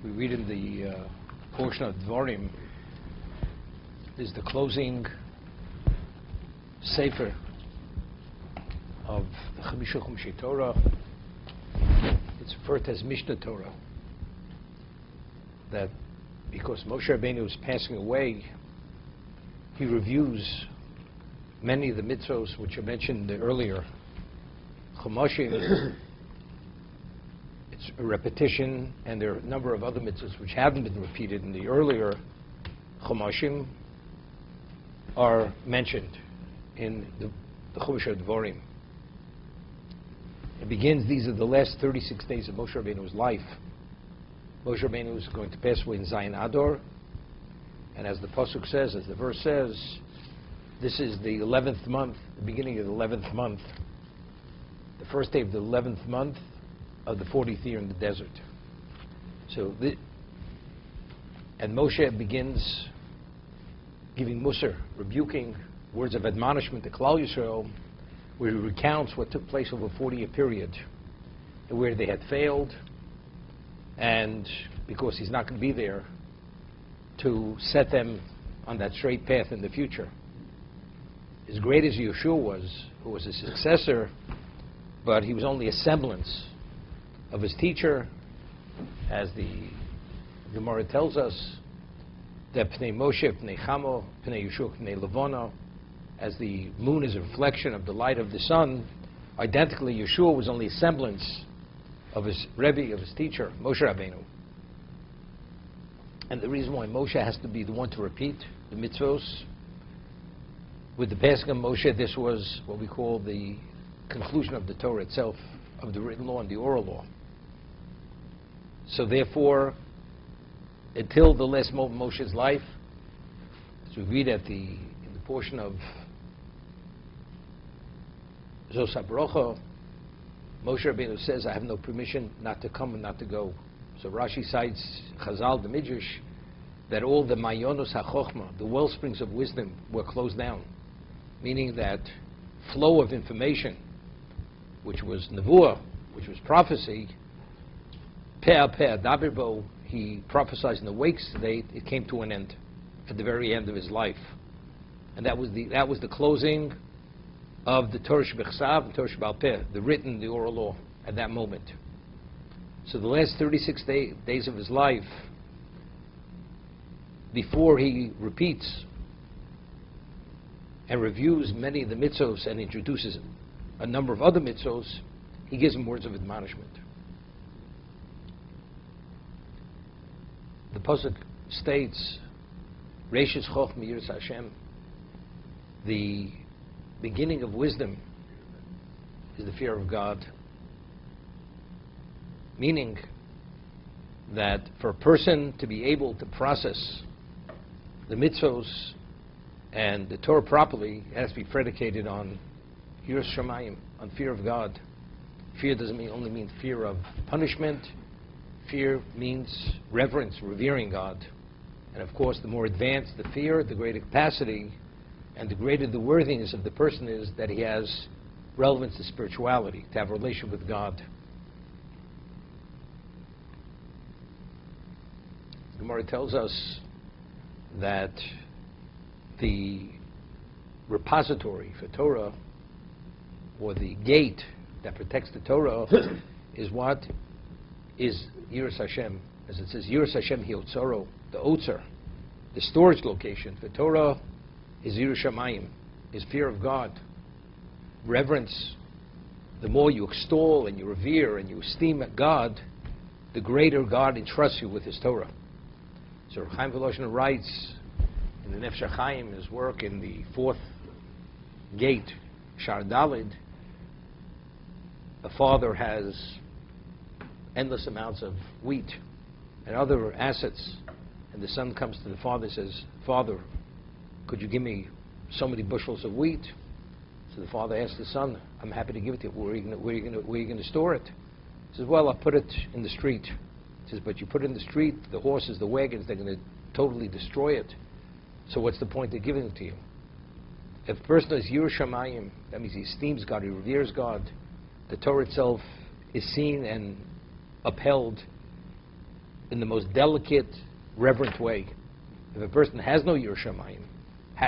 we read in the portion of Dvorim is the closing sefer of the Chamisha Chumshei Torah. It's referred to as Mishnah Torah. That because Moshe Rabbeinu is passing away, he reviews many of the mitzvos which are mentioned earlier. Chumashim, it's a repetition, and there are a number of other mitzvos which haven't been repeated in the earlier Chumashim are mentioned in the Chumash Dvorim. It begins, these are the last 36 days of Moshe Rabbeinu's life. Moshe Rabbeinu is going to pass away in Zayin Adar, and as the pasuk says, as the verse says, this is the 11th month, the beginning of the 11th month, the first day of the 11th month of the 40th year in the desert. So, and Moshe begins giving Musar, rebuking, words of admonishment to Klal Yisrael, where he recounts what took place over a 40-year period, and where they had failed, and because he's not going to be there to set them on that straight path in the future. As great as Yeshua was, who was his successor, but he was only a semblance of his teacher, as the Gemara tells us, that Pnei Moshe, Pnei Chamo, Pnei Yeshua, Pnei Levana, as the moon is a reflection of the light of the sun, identically Yeshua was only a semblance of his Rebbe, of his teacher, Moshe Rabbeinu. And the reason why Moshe has to be the one to repeat the mitzvos, with the passing of Moshe, this was what we call the conclusion of the Torah itself, of the written law and the oral law. So therefore, until the last moment of Moshe's life, as we read in the portion of Zos HaBrocha, Moshe Rabbeinu says, I have no permission not to come and not to go. So Rashi cites Chazal, the Midrash, that all the Mayonos HaChochma, the well springs of wisdom, were closed down, meaning that flow of information, which was Nevuah, which was prophecy, Pe'ah Pe'ah Dabirbo, he prophesied in the wake state, it came to an end, at the very end of his life. And that was the closing of the Torah Shebechsav and Torah Shebal Peh, the written, the oral law, at that moment. So the last 36 days of his life, before he repeats and reviews many of the mitzvos and introduces a number of other mitzvos, he gives them words of admonishment. The pasuk states, Reishis Chochma Yiras Hashem, the beginning of wisdom is the fear of God. Meaning that for a person to be able to process the mitzvos and the Torah properly, it has to be predicated on Yiras Shamayim, on fear of God. Fear doesn't only mean fear of punishment. Fear means reverence, revering God. And of course, the more advanced the fear, the greater capacity, and the greater the worthiness of the person is that he has relevance to spirituality, to have a relation with God. The Gemara tells us that the repository for Torah, or the gate that protects the Torah, is what? Is Yiras Hashem. As it says, Yiras Hashem Hiotzoro, the Otzer, the storage location for Torah is Yiras Shamayim, is fear of God. Reverence, the more you extol and you revere and you esteem God, the greater God entrusts you with His Torah. So Chaim Voloshin writes in the Nefesh HaChaim, his work in the fourth gate, Shar Dalid, a father has endless amounts of wheat and other assets, and the son comes to the father and says, Father, could you give me so many bushels of wheat? So the father asks the son, I'm happy to give it to you. Where are you going to store it? He says, well, I'll put it in the street. He says, but you put it in the street, the horses, the wagons, they're going to totally destroy it. So what's the point of giving it to you? If a person is Yiras Shamayim, that means he esteems God, he reveres God. The Torah itself is seen and upheld in the most delicate, reverent way. If a person has no Yirah Shamayim,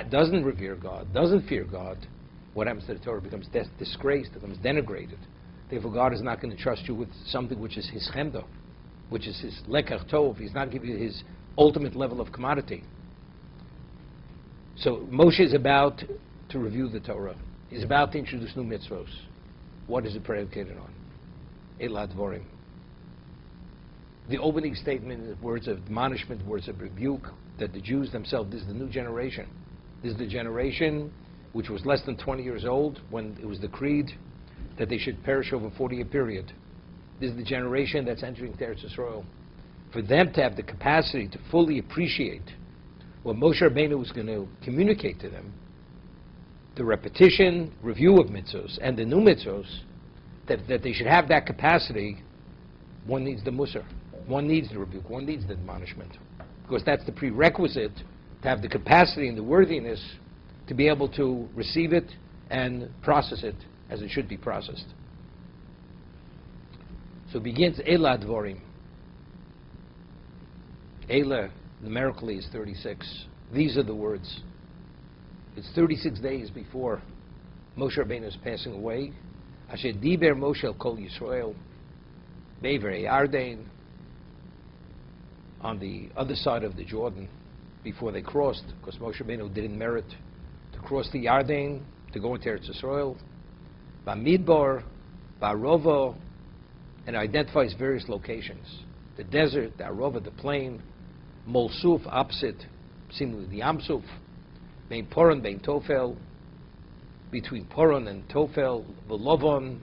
doesn't revere God, doesn't fear God, what happens to the Torah? It becomes disgraced, it becomes denigrated. Therefore, God is not going to trust you with something which is His chemda, which is His lekach tov. He's not giving you His ultimate level of commodity. So Moshe is about to review the Torah. He's about to introduce new mitzvos. What is it predicated on? Elad Dvorim. The opening statement, words of admonishment, words of rebuke, that the Jews themselves, this is the new generation. This is the generation which was less than 20 years old when it was decreed that they should perish over a 40-year period. This is the generation that's entering Eretz Yisrael. For them to have the capacity to fully appreciate what Moshe Rabbeinu was going to communicate to them, the repetition, review of mitzvos, and the new mitzvos, that they should have that capacity, one needs the musar, one needs the rebuke, one needs the admonishment. Because that's the prerequisite to have the capacity and the worthiness to be able to receive it and process it as it should be processed. So it begins Elad Dvorim. Ela, numerically, is 36. These are the words. It's 36 days before Moshe Rabbeinu is passing away. Asher diber Moshe el kol Yisrael, Be'er Yarden, on the other side of the Jordan, before they crossed, because Moshe Rabbeinu didn't merit to cross the Yarden to go into Eretz Yisrael. Bamidbar, Barovo, and identifies various locations: the desert, the Arova, the plain, Molsuf, opposite, seemingly the Amsuf, Bein Poron, Bein Tofel, between Poron and Tofel, Velovon,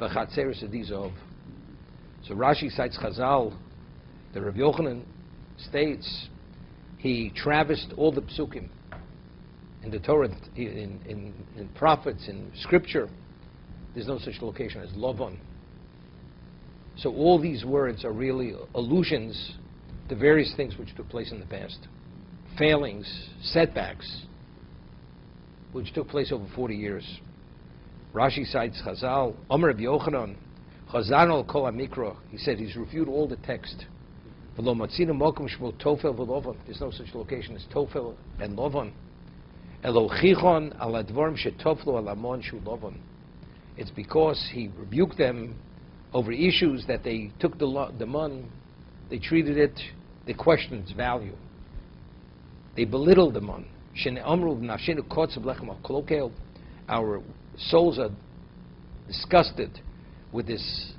V'chatzeres Adizov. So Rashi cites Chazal. The Rav Yochanan states he traversed all the psukim in the Torah, in prophets, in scripture. There's no such location as Lovon. So all these words are really allusions to various things which took place in the past. Failings, setbacks, which took place over 40 years. Rashi cites Chazal, Omer Rav Yochanan, Chazan al Kol HaMikra. He said he's reviewed all the text. There's no such location as Tofel and Lovon. It's because he rebuked them over issues that they took the mun, they treated it, they questioned its value. They belittled the mun. Our souls are disgusted with this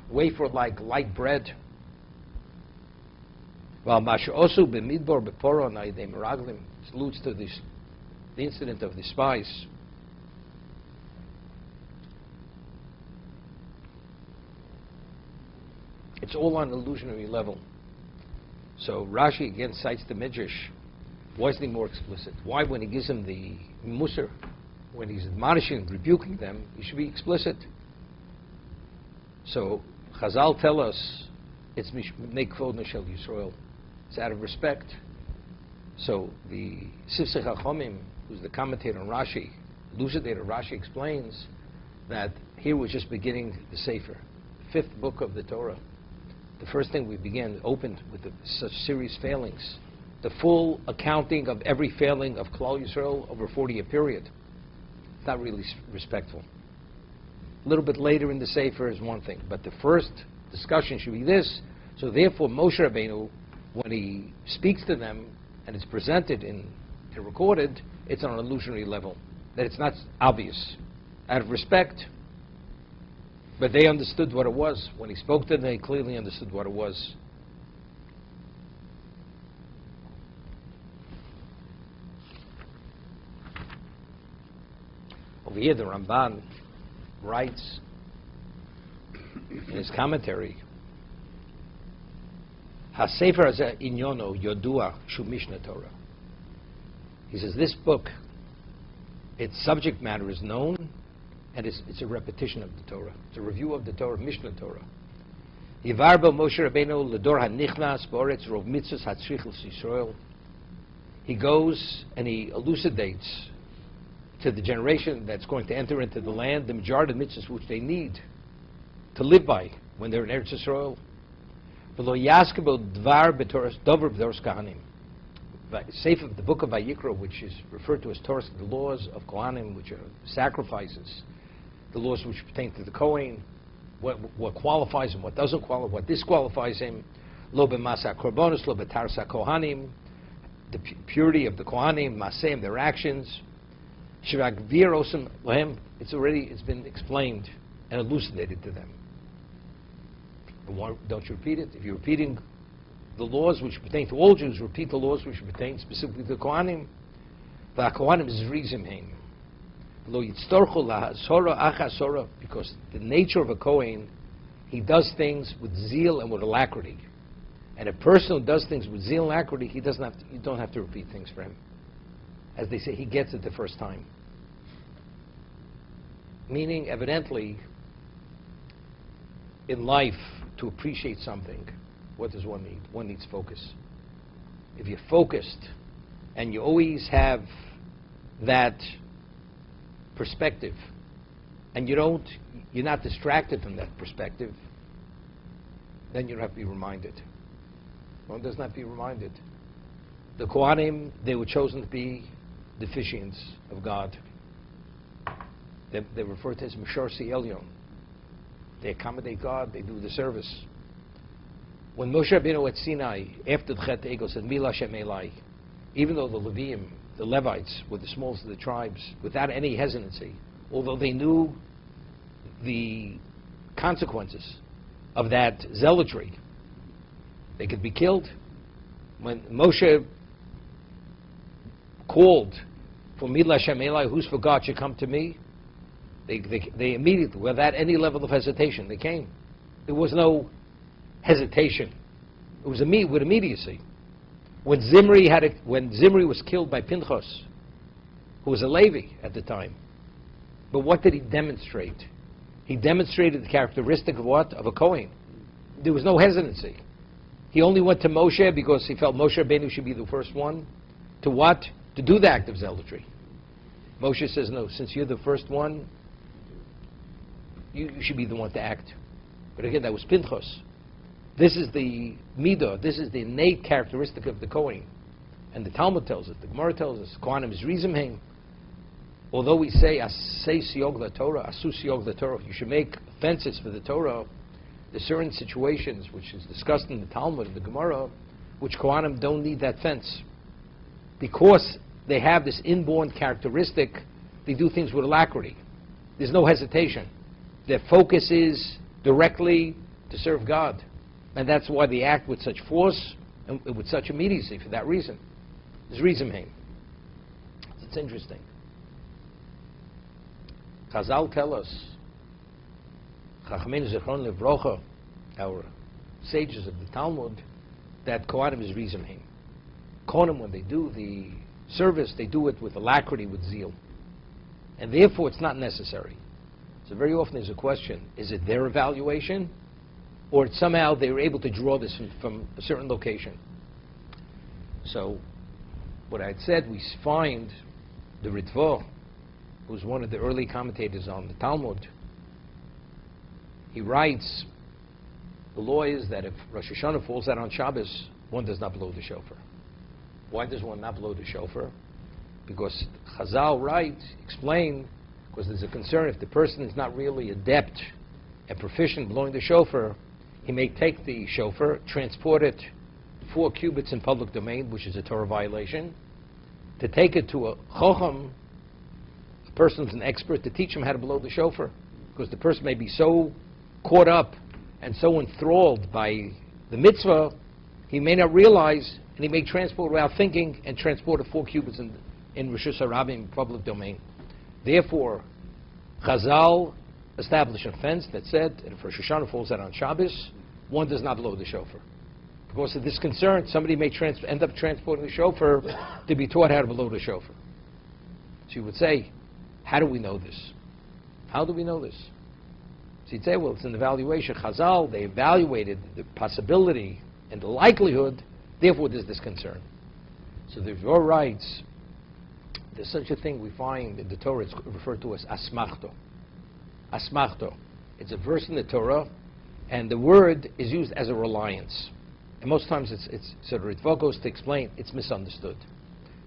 wafer-like light bread. While Masha'osu b'midbar b'poron ayidei meraglim alludes to the incident of the spies. It's all on an illusionary level. So Rashi again cites the Midrash. Why isn't he more explicit? Why, when he gives them the musar, when he's admonishing, rebuking them, he should be explicit? So Chazal tell us it's Mishmei Kvod Neshel Yisrael. It's out of respect. So the Sifsei Chachomim, who's the commentator on Rashi, elucidator Rashi, explains that here we're just beginning the Sefer, the 5th book of the Torah. The first thing we opened with such serious failings, the full accounting of every failing of Klal Yisrael over a 40-year period. It's not really respectful. A little bit later in the Sefer is one thing, but the first discussion should be this. So therefore, Moshe Rabbeinu, when he speaks to them and it's presented and recorded, it's on an illusionary level, that it's not obvious. Out of respect, but they understood what it was. When he spoke to them, they clearly understood what it was. Over here, the Ramban writes in his commentary, HaSefer Hazeh Inyono Yodua Shu Mishnah Torah. He says this book, its subject matter is known, and it's a repetition of the Torah. It's a review of the Torah, Mishnah Torah. Yivar bo Moshe Rabbeinu ledor hanichnas b'oretz rov mitzvos hatzrichos Yisrael. He goes and he elucidates to the generation that's going to enter into the land the majority of mitzvahs which they need to live by when they're in Eretz Yisrael. V'lo yaskebo dvar b'toras dover b'toras kahanim. Sefer, the book of Vayikra, which is referred to as Torah, the laws of Kohanim, which are sacrifices, the laws which pertain to the Kohen, what qualifies him, what doesn't qualify, what disqualifies him, lo b'masa korbanos, lo b'tarsa Kohanim, the purity of the Kohanim, maseim, their actions, shivak vir osem lohem, it's been explained and elucidated to them. Don't you repeat it? If you're repeating the laws which pertain to all Jews, repeat the laws which pertain specifically to the Kohanim. V'ha-Kohanim zrizim heim. Lo yitztorchu lahasora achasora, because the nature of a Kohen, he does things with zeal and with alacrity. And a person who does things with zeal and alacrity, you don't have to repeat things for him. As they say, he gets it the first time. Meaning, evidently, in life, to appreciate something, what does one need? One needs focus. If you're focused and you always have that perspective and you're not distracted from that perspective, then you don't have to be reminded. One does not be reminded. The Kohanim, they were chosen to be the deficients of God. They refer to as Mishorsi Elyon. They accommodate God, they do the service. When Moshe Rabbeinu at Sinai, after the Chet Egel, said, Mila Shem Elai, even though the Leviim, the Levites, were the smallest of the tribes, without any hesitancy, although they knew the consequences of that zealotry, they could be killed. When Moshe called for Mila Shem Elai, who's for God should come to me, they immediately, without any level of hesitation, they came. There was no hesitation. It was with immediacy. When Zimri was killed by Pinchas, who was a Levi at the time, but what did he demonstrate? He demonstrated the characteristic of what? Of a Kohen. There was no hesitancy. He only went to Moshe because he felt Moshe Rabbeinu should be the first one to what? To do the act of zealotry. Moshe says, no, since you're the first one, you should be the one to act. But again, that was Pinchas. This is the midah, this is the innate characteristic of the Kohen. And the Talmud tells us, the Gemara tells us, Kohanim is rizim heim. Although we say, asay siyog la Torah, asu siyog la Torah, you should make fences for the Torah, there's certain situations, which is discussed in the Talmud and the Gemara, which Kohanim don't need that fence. Because they have this inborn characteristic, they do things with alacrity. There's no hesitation. Their focus is directly to serve God. And that's why they act with such force and with such immediacy, for that reason. There's reason heim. It's interesting. Chazal tell us, Chachamim Zichron Livrocha, our sages of the Talmud, that Kohanim is reason heim. Kohanim, when they do the service, they do it with alacrity, with zeal. And therefore it's not necessary. So very often there's a question, is it their evaluation? Or somehow they were able to draw this from a certain location. So what I had said, we find the Ritva, who's one of the early commentators on the Talmud, he writes, the law is that if Rosh Hashanah falls out on Shabbos, one does not blow the shofar. Why does one not blow the shofar? Because Chazal explain, because there's a concern if the person is not really adept and proficient blowing the shofar, he may take the shofar, transport it 4 cubits in public domain, which is a Torah violation, to take it to a chocham, a person who's an expert, to teach him how to blow the shofar. Because the person may be so caught up and so enthralled by the mitzvah, he may not realize, and he may transport without thinking, and transport it 4 cubits in Rishus HaRabim, public domain. Therefore, Chazal established a fence that said, if Rosh Hashanah falls out on Shabbos, one does not blow the shofar. Because of this concern, somebody may end up transporting the shofar to be taught how to blow the shofar. So you would say, how do we know this? How do we know this? So you'd say, well, it's an evaluation. Chazal, they evaluated the possibility and the likelihood, therefore there's this concern. So the Ritva writes, there's such a thing we find in the Torah, it's referred to as asmachto. Asmachto. It's a verse in the Torah And the word is used as a reliance. And most times it's so the Ritva goes to explain it's misunderstood.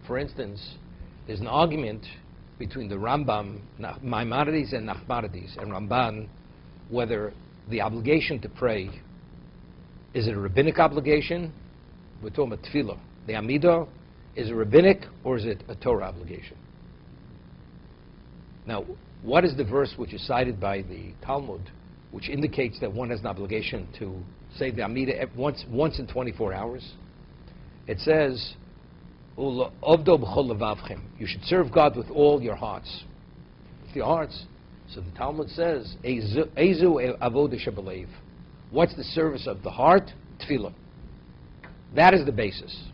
For instance, there's an argument between the Rambam, Maimonides and Nachmanides, and Ramban, whether the obligation to pray, is it a rabbinic obligation? We're talking about tefillah. The Amidah, is it rabbinic or is it a Torah obligation? Now, what is the verse which is cited by the Talmud, which indicates that one has an obligation to say the Amidah once in 24 hours? It says, you should serve God with all your hearts. With your hearts. So the Talmud says, what's the service of the heart? Tefillah. That is the basis.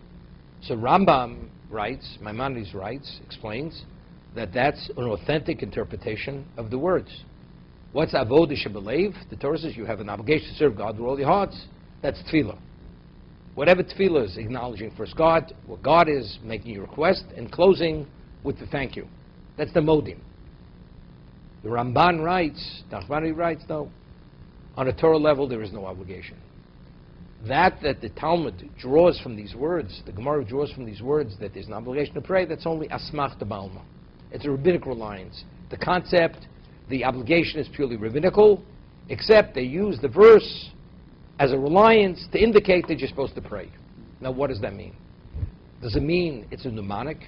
So Rambam writes, Maimonides writes, explains, that that's an authentic interpretation of the words. What's avodah shebelev? The Torah says you have an obligation to serve God with all your hearts. That's tefillah. Whatever tefillah is, acknowledging first God, what God is, making your request, and closing with the thank you. That's the modim. The Ramban writes, Nachmanides writes, no. On a Torah level, there is no obligation. That the Talmud draws from these words, the Gemara draws from these words that there's an obligation to pray, that's only asmach b'alma. It's a rabbinic reliance. The concept, the obligation is purely rabbinical, except they use the verse as a reliance to indicate that you're supposed to pray. Now, what does that mean? Does it mean it's a mnemonic?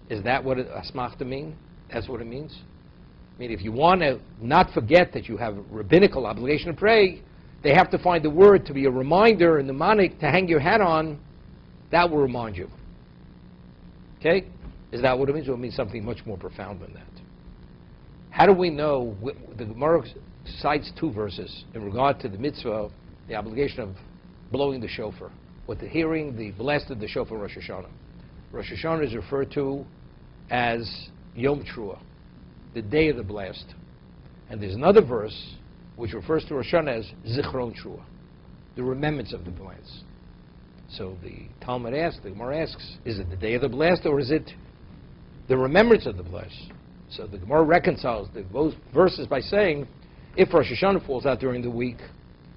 Is that what asmachta mean? That's what it means? I mean, if you want to not forget that you have a rabbinical obligation to pray, they have to find the word to be a reminder, a mnemonic, to hang your hat on. That will remind you. Okay? Is that what it means? Or it means something much more profound than that? How do we know? The Gemara cites two verses in regard to the mitzvah, the obligation of blowing the shofar, with the hearing the blast of the shofar Rosh Hashanah. Rosh Hashanah is referred to as Yom Trua, the day of the blast. And there's another verse which refers to Rosh Hashanah as Zichron Trua, the remembrance of the blast. So the Talmud asks, the Gemara asks, is it the day of the blast or is it the remembrance of the blast? So the Gemara reconciles both verses by saying, if Rosh Hashanah falls out during the week,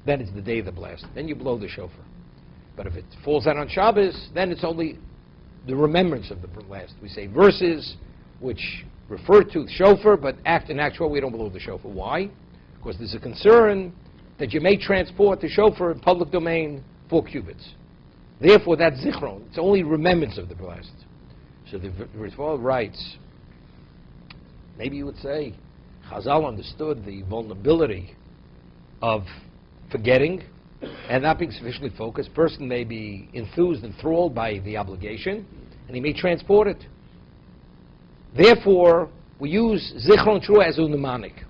then it's the day of the blast. Then you blow the shofar. But if it falls out on Shabbos, then it's only the remembrance of the blast. We say verses which refer to the shofar, but in actual we don't blow the shofar. Why? Because there's a concern that you may transport the shofar in public domain 4 cubits. Therefore, that's zichron. It's only remembrance of the blast. So the Ritva writes, maybe you would say, Chazal understood the vulnerability of forgetting and not being sufficiently focused. Person may be enthused, enthralled by the obligation, and he may transport it. Therefore, we use zichron trua as a mnemonic.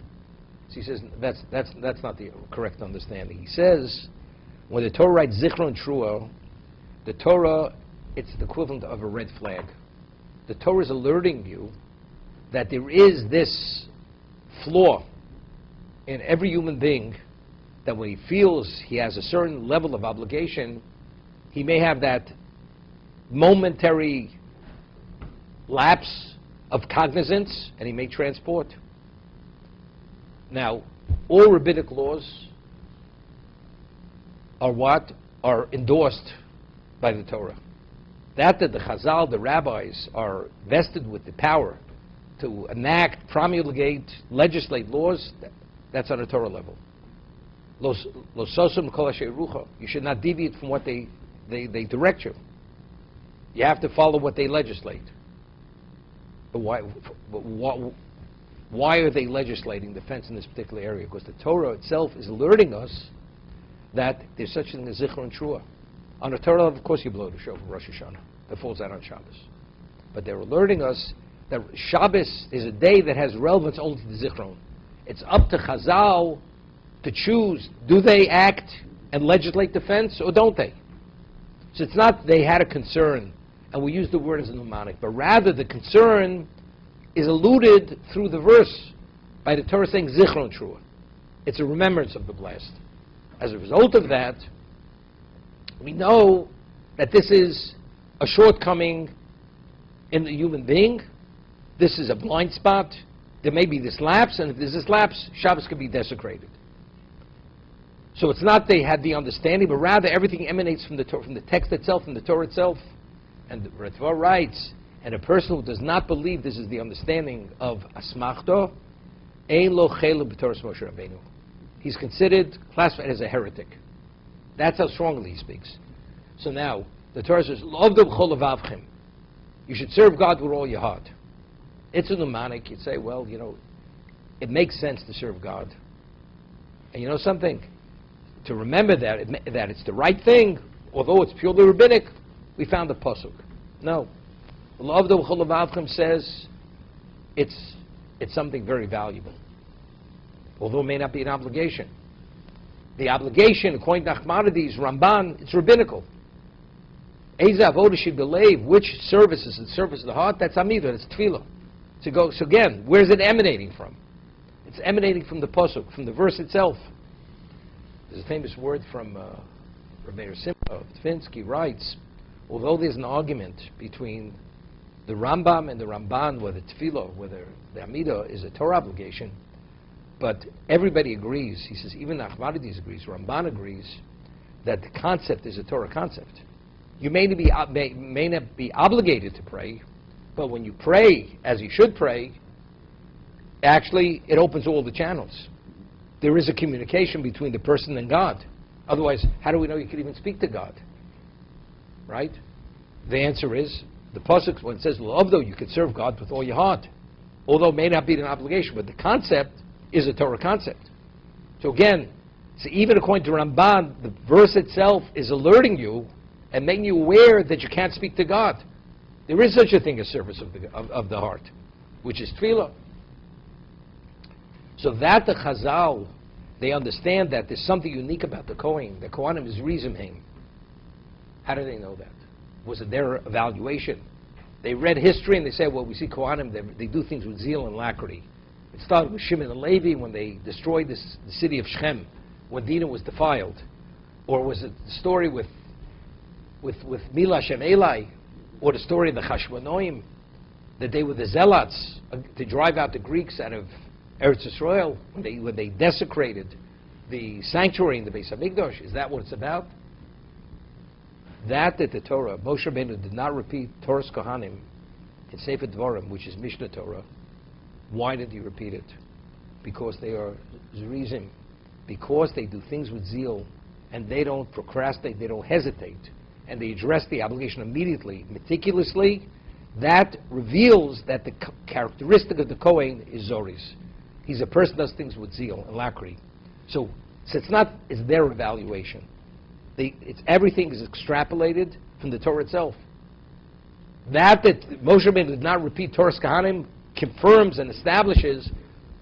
So he says that's not the correct understanding. He says when the Torah writes zichron trua, the Torah, it's the equivalent of a red flag. The Torah is alerting you that there is this flaw in every human being, that when he feels he has a certain level of obligation, he may have that momentary lapse of cognizance, and he may transport. Now, all rabbinic laws are endorsed by the Torah. That the Chazal, the rabbis, are vested with the power to enact, promulgate, legislate laws, that's on a Torah level. You should not deviate from what they direct you. You have to follow what they legislate. But why are they legislating defense in this particular area? Because the Torah itself is alerting us that there's such a thing as zichron trua. On a Torah level, of course, you blow the shofar Rosh Hashanah. That falls out on Shabbos. But they're alerting us that Shabbos is a day that has relevance only to the zichron. It's up to Chazal to choose, do they act and legislate defense or don't they? So it's not they had a concern, and we use the word as a mnemonic, but rather the concern is alluded through the verse by the Torah saying zichron trua. It's a remembrance of the blast. As a result of that, we know that this is a shortcoming in the human being. This is a blind spot. There may be this lapse, and if there's this lapse, Shabbos could be desecrated. So it's not they had the understanding, but rather everything emanates from the text itself, from the Torah itself. And the Ritva writes, and a person who does not believe this is the understanding of Asmachto, Ein lo chelu b'Torah Moshe Rabbeinu. He's considered, classified as a heretic. That's how strongly he speaks. So now, the Torah says, L'ovdo b'chol levavchem. You should serve God with all your heart. It's a mnemonic. You'd say, well, it makes sense to serve God. And you know something? To remember that it's the right thing, although it's purely rabbinic, we found a pasuk. No. L'ovdo b'chol levavchem says it's something very valuable, although it may not be an obligation. The obligation, according to Nachmanides, Ramban, it's rabbinical. Eza avoda shebelev, which service is the service of the heart? That's Amidah, that's Tefillah. So again, where's it emanating from? It's emanating from the pasuk, from the verse itself. There's a famous word from Rabbi Simcha Tvinsky writes, although there's an argument between the Rambam and the Ramban, whether Tefillah, whether the Amidah is a Torah obligation, but everybody agrees, he says, even Nachmanides agrees, Ramban agrees, that the concept is a Torah concept. You may not be obligated to pray, but when you pray as you should pray, actually it opens all the channels. There is a communication between the person and God. Otherwise, how do we know you can even speak to God? Right? The answer is, the pasuk, when it says L'ovdo, you can serve God with all your heart. Although it may not be an obligation, but the concept is a Torah concept. So again, even according to Ramban, the verse itself is alerting you and making you aware that you can't speak to God. There is such a thing as service of the heart, which is tefillah. So that the Chazal, they understand that there's something unique about the Kohen. The Kohanim is rizimhim. How do they know that? Was it their evaluation? They read history and they say, well, we see Kohanim, they do things with zeal and alacrity. It started with Shimon and Levi when they destroyed the city of Shechem, when Dinah was defiled. Or was it the story with Mila Shem Eli, or the story of the Chashmonoim, that they were the zealots to drive out the Greeks out of Eretz Yisrael when they desecrated the sanctuary in the Beis Hamikdash? Is that what it's about? That the Torah, Moshe Rabbeinu did not repeat Torah's Kohanim in Sefer Dvarim, which is Mishnah Torah. Why did he repeat it? Because they are Zerizim. Because they do things with zeal, and they don't procrastinate, they don't hesitate, and they address the obligation immediately, meticulously. That reveals that the characteristic of the Kohen is Zoris. He's a person who does things with zeal and alacrity. So it's their evaluation. Everything is extrapolated from the Torah itself. That Moshe Rabbeinu did not repeat Torah's Kohanim confirms and establishes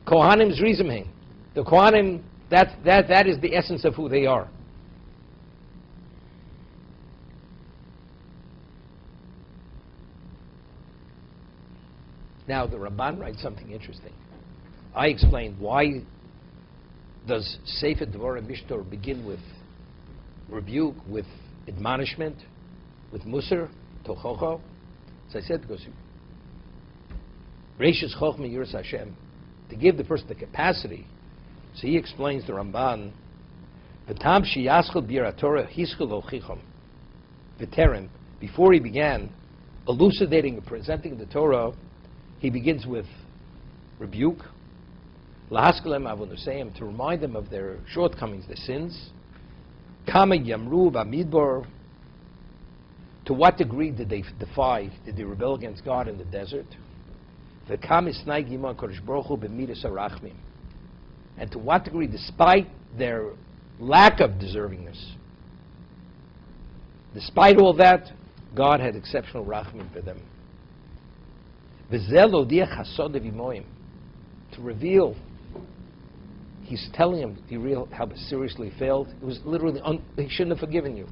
Kohanim's Rizimim. The Kohanim, that is the essence of who they are. Now the Ramban writes something interesting. I explained why does Sefer Dvarim Mishnah begin with rebuke, with admonishment, with musar, tochocho. As I said, because Reishis Chochma Yiras Hashem, to give the person the capacity. So he explains the Ramban, V'tam sheyaschel b'yirat Torah hischel lochichom v'terem. Before he began elucidating and presenting the Torah, he begins with rebuke, lahaskelem avonoseim, to remind them of their shortcomings, their sins. Kama yamru b'midbar. To what degree did they rebel against God in the desert? And to what degree, despite their lack of deservingness, despite all that, God had exceptional rachmim for them. To reveal, he's telling him, do you realize how seriously he failed? It was literally, he shouldn't have forgiven you.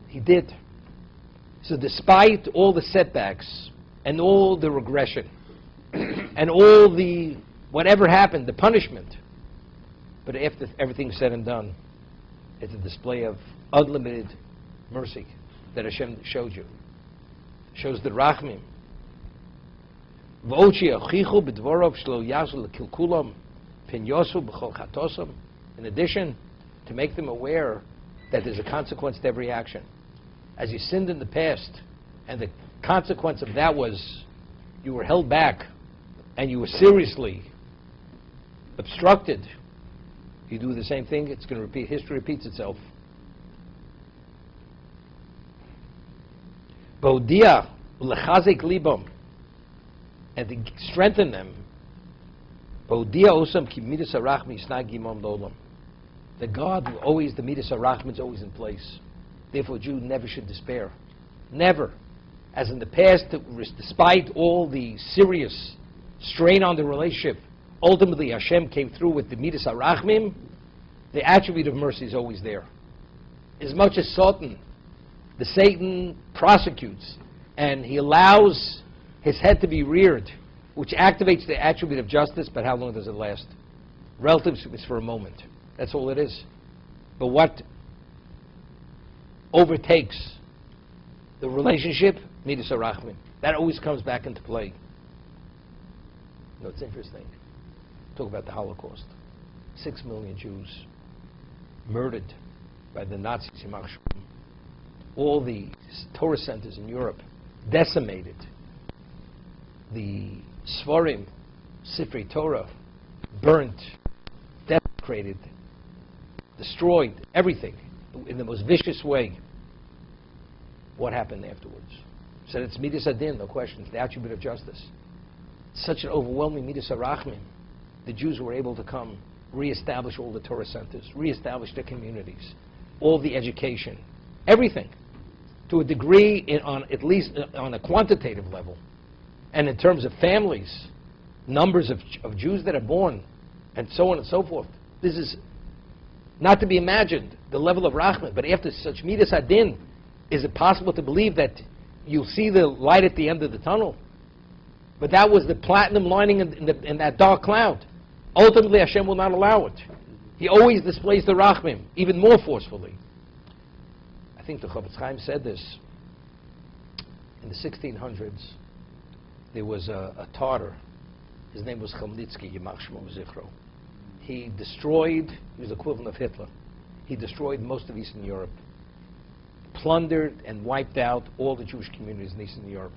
He did. So despite all the setbacks and all the regression and all the whatever happened, the punishment, but after everything's said and done, it's a display of unlimited mercy that Hashem showed you. Shows the rachmim. In addition, to make them aware that there's a consequence to every action. As you sinned in the past, and the consequence of that was you were held back, and you were seriously obstructed, you do the same thing, it's going to repeat. History repeats itself. Baudia lechazik libam, and to strengthen them. Baudia osam ki midas harachmi snag gimam lolam. The God who always, the midas harachmi is always in place. Therefore, a Jew never should despair. Never. As in the past, despite all the serious strain on the relationship, ultimately Hashem came through with the midas harachmim. The attribute of mercy is always there. As much as Satan prosecutes, and he allows his head to be reared, which activates the attribute of justice, but how long does it last? Relative is for a moment. That's all it is. But what overtakes the relationship? Midas harachmim. That always comes back into play. You know, it's interesting. Talk about the Holocaust. 6 million Jews murdered by the Nazis. All the Torah centers in Europe decimated. The Svarim, Sifrei Torah, burnt, desecrated, destroyed, everything in the most vicious way. What happened afterwards? Said it's midas adin, no question. It's the attribute of justice. Such an overwhelming midas harachmim. The Jews were able to come, reestablish all the Torah centers, reestablish their communities, all the education, everything, to a degree, at least on a quantitative level. And in terms of families, numbers of Jews that are born, and so on and so forth. This is not to be imagined, the level of rachman. But after such midas adin, is it possible to believe that you'll see the light at the end of the tunnel? But that was the platinum lining in that dark cloud. Ultimately, Hashem will not allow it. He always displays the rachmim, even more forcefully. I think the Chofetz Chaim said this. In the 1600s, there was a Tartar. His name was Chmelnytsky, Yimach Shmo Zichro. He destroyed, he was the equivalent of Hitler. He destroyed most of Eastern Europe. Plundered and wiped out all the Jewish communities in Eastern Europe.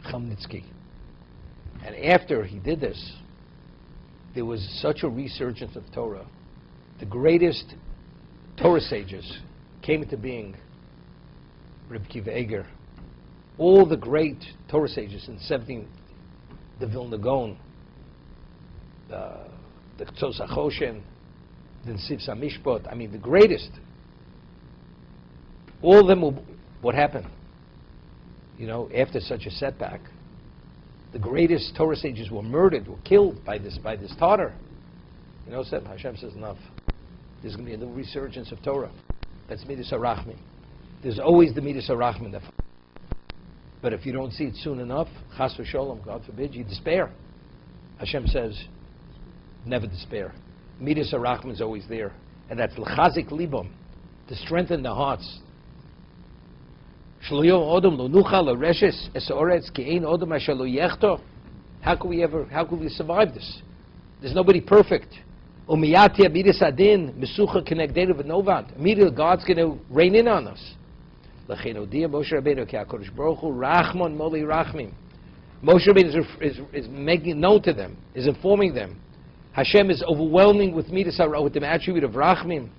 Chmelnytsky. And after he did this, there was such a resurgence of Torah. The greatest Torah sages came into being. Reb Kiva Eger, all the great Torah sages in the 17th, the Vilna Gaon, the Tzos HaChoshen, the Nesiv Samishpot, I mean the greatest. All of them, what happened? You know, after such a setback, the greatest Torah sages were murdered, were killed by this Tartar. You know, Hashem says enough. There's going to be a new resurgence of Torah. That's midas harachmim. There's always the midas harachmim. But if you don't see it soon enough, chas v'sholom, God forbid, you despair. Hashem says, never despair. Midas harachmim is always there. And that's l'chazik libam, to strengthen the hearts. How can we survive this? There's nobody perfect. Immediately God's going to rain in on us. Moshe Rabbeinu is making it known to them, is informing them. Hashem is overwhelming with midas with the attribute of rachmim.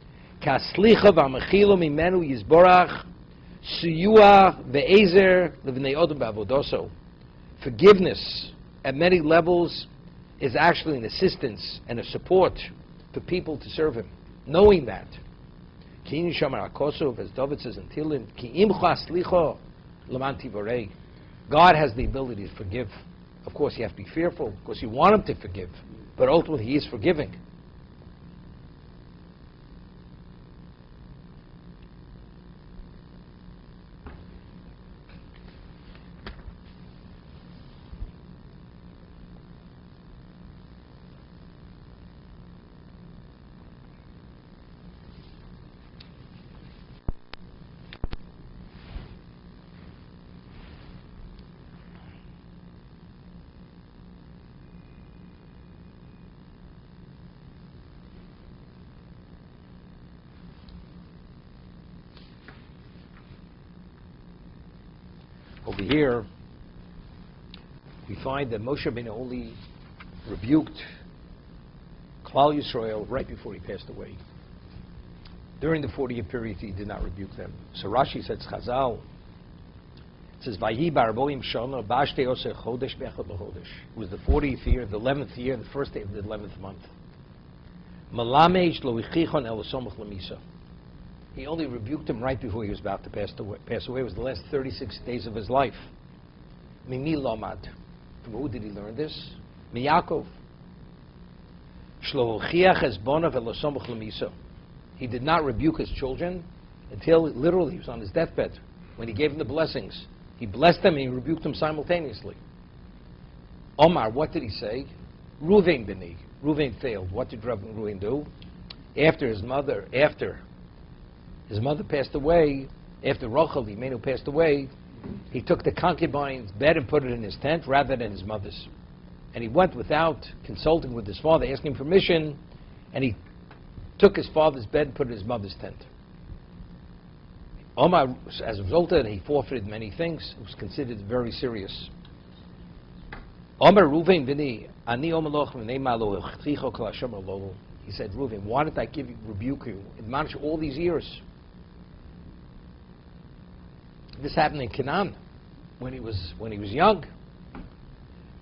Ka'aslicha v'amechilo mimenu yizborach. Forgiveness at many levels is actually an assistance and a support for people to serve Him. Knowing that. As David says in Tehillim, God has the ability to forgive. Of course, you have to be fearful because you want Him to forgive. But ultimately, He is forgiving. Over here, we find that Moshe Rabbeinu only rebuked Klal Yisrael right before he passed away. During the 40-year period, he did not rebuke them. So Rashi says, Chazal, it says, Vayi barboim shana b'ashtei oseh chodesh b'echad l'chodesh. It was the 40th year, the 11th year, the first day of the 11th month. Malamej lo ichichon el somuch lemisa. He only rebuked him right before he was about to pass away. It was the last 36 days of his life. Mimi lomad. From who did he learn this? Miyakov. Shlo uchiach esbonav el somuch lemisa. He did not rebuke his children until literally he was on his deathbed. When he gave them the blessings, he blessed them and he rebuked them simultaneously. Omar, what did he say? Ruvain b'ni. Ruvain failed. What did Ruvain do? After his mother passed away, after Rachel, Imenu, passed away, he took the concubine's bed and put it in his tent rather than his mother's. And he went without consulting with his father, asking permission, and he took his father's bed and put it in his mother's tent. Omar, as a result of it, he forfeited many things. It was considered very serious. Omar Ruvain b'ni, ani omaloch v'nei malo chicho kol Hashem alolu. He said, Ruvain, why did I rebuke you, admonish you all these years? This happened in Canaan when he was young.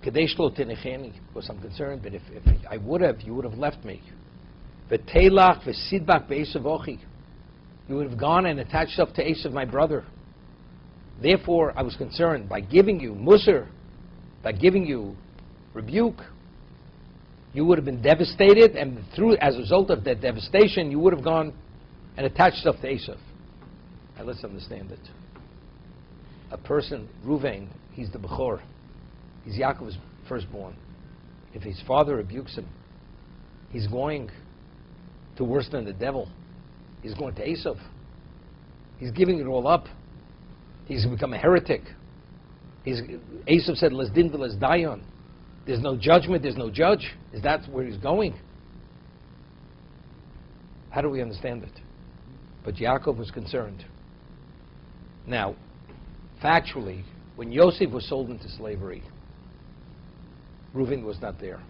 Kadesh lo tenecheni, because I'm concerned that if I would have, you would have left me. V'teilach v'sidbak be'esav ochi. You would have gone and attached yourself to Esav, my brother. Therefore, I was concerned by giving you musar, by giving you rebuke, you would have been devastated, and as a result of that devastation, you would have gone and attached yourself to Esav. Now let's understand it. A person, Ruvain, he's the Bechor. He's Yaakov's firstborn. If his father rebukes him, he's going to worse than the devil. He's going to Esav. He's giving it all up. He's become a heretic. Esav said, "Les din v'les dayan." There's no judgment. There's no judge. Is that where he's going? How do we understand it? But Yaakov was concerned. Now, factually, when Yosef was sold into slavery, Reuven was not there.